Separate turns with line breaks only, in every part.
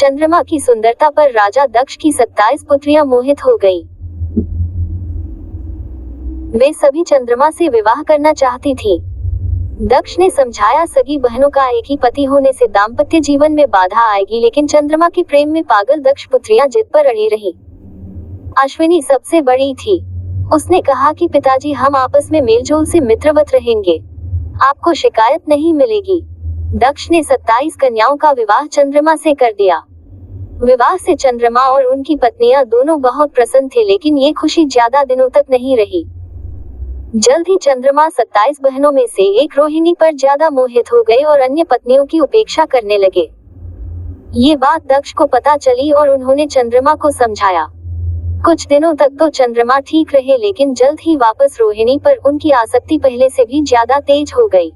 चंद्रमा की सुंदरता पर राजा दक्ष की 27 पुत्रियां मोहित हो गईं। वे सभी चंद्रमा से विवाह करना चाहती थीं। दक्ष ने समझाया, सगी बहनों का एक ही पति होने से दाम्पत्य जीवन में बाधा आएगी, लेकिन चंद्रमा के प्रेम में पागल दक्ष पुत्रियां जिद पर अड़ी रहीं। अश्विनी सबसे बड़ी थी। उसने कहा कि पिताजी, हम आपस में मेलजोल से मित्रवत रहेंगे, आपको शिकायत नहीं मिलेगी। दक्ष ने 27 कन्याओं का विवाह चंद्रमा से कर दिया। विवाह से चंद्रमा और उनकी पत्नियां दोनों बहुत प्रसन्न थे, लेकिन ये खुशी ज्यादा दिनों तक नहीं रही। जल्द ही चंद्रमा 27 बहनों में से एक रोहिणी पर ज्यादा मोहित हो गए और अन्य पत्नियों की उपेक्षा करने लगे। ये बात दक्ष को पता चली और उन्होंने चंद्रमा को समझाया। कुछ दिनों तक तो चंद्रमा ठीक रहे, लेकिन जल्द ही वापस रोहिणी पर उनकी आसक्ति पहले से भी ज्यादा तेज हो गई।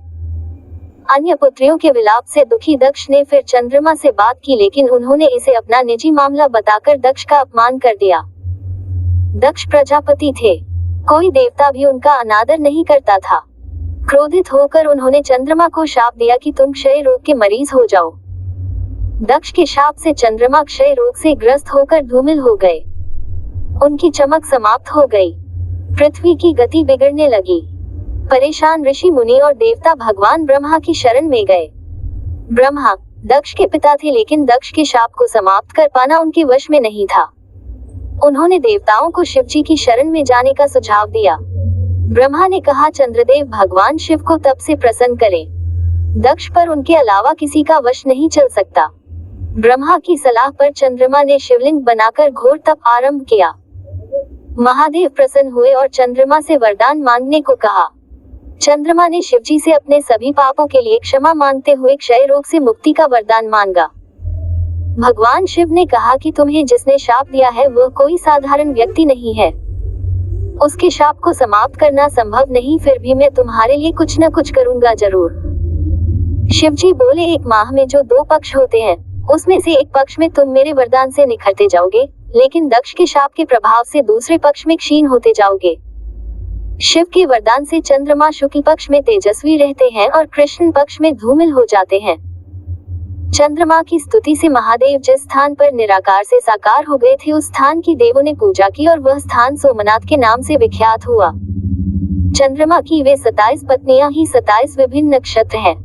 अन्य पुत्रियों के विलाप से दुखी दक्ष ने फिर चंद्रमा से बात की, लेकिन उन्होंने इसे अपना निजी मामला बताकर दक्ष का अपमान कर दिया। दक्ष प्रजापति थे, कोई देवता भी उनका अनादर नहीं करता था। क्रोधित होकर उन्होंने चंद्रमा को शाप दिया कि तुम क्षय रोग के मरीज हो जाओ। दक्ष के शाप से चंद्रमा क्षय रोग से ग्रस्त होकर धूमिल हो गए। उनकी चमक समाप्त हो गई। पृथ्वी की गति बिगड़ने लगी। परेशान ऋषि मुनि और देवता भगवान ब्रह्मा की शरण में गए। ब्रह्मा दक्ष के पिता थे, लेकिन दक्ष के शाप को समाप्त कर पाना उनके वश में नहीं था। उन्होंने देवताओं को शिवजी की शरण में जाने का सुझाव दिया। ब्रह्मा ने कहा, चंद्रदेव भगवान शिव को तप से प्रसन्न करें। दक्ष पर उनके अलावा किसी का वश नहीं चल सकता। ब्रह्मा की सलाह पर चंद्रमा ने शिवलिंग बनाकर घोर तप आरंभ किया। महादेव प्रसन्न हुए और चंद्रमा से वरदान मांगने को कहा। चंद्रमा ने शिवजी से अपने सभी पापों के लिए क्षमा मांगते हुए क्षय रोग से मुक्ति का वरदान मांगा। भगवान शिव ने कहा कि तुम्हें जिसने शाप दिया है वह कोई साधारण व्यक्ति नहीं है। उसके शाप को समाप्त करना संभव नहीं, फिर भी मैं तुम्हारे लिए कुछ न कुछ करूंगा जरूर। शिवजी बोले, एक माह में जो 2 पक्ष होते हैं, उसमें से एक पक्ष में तुम मेरे वरदान से निखरते जाओगे, लेकिन दक्ष के शाप के प्रभाव से दूसरे पक्ष में क्षीण होते जाओगे। शिव के वरदान से चंद्रमा शुक्ल पक्ष में तेजस्वी रहते हैं और कृष्ण पक्ष में धूमिल हो जाते हैं। चंद्रमा की स्तुति से महादेव जिस स्थान पर निराकार से साकार हो गए थे, उस स्थान की देवों ने पूजा की और वह स्थान सोमनाथ के नाम से विख्यात हुआ। चंद्रमा की वे 27 पत्नियां ही 27 विभिन्न नक्षत्र हैं।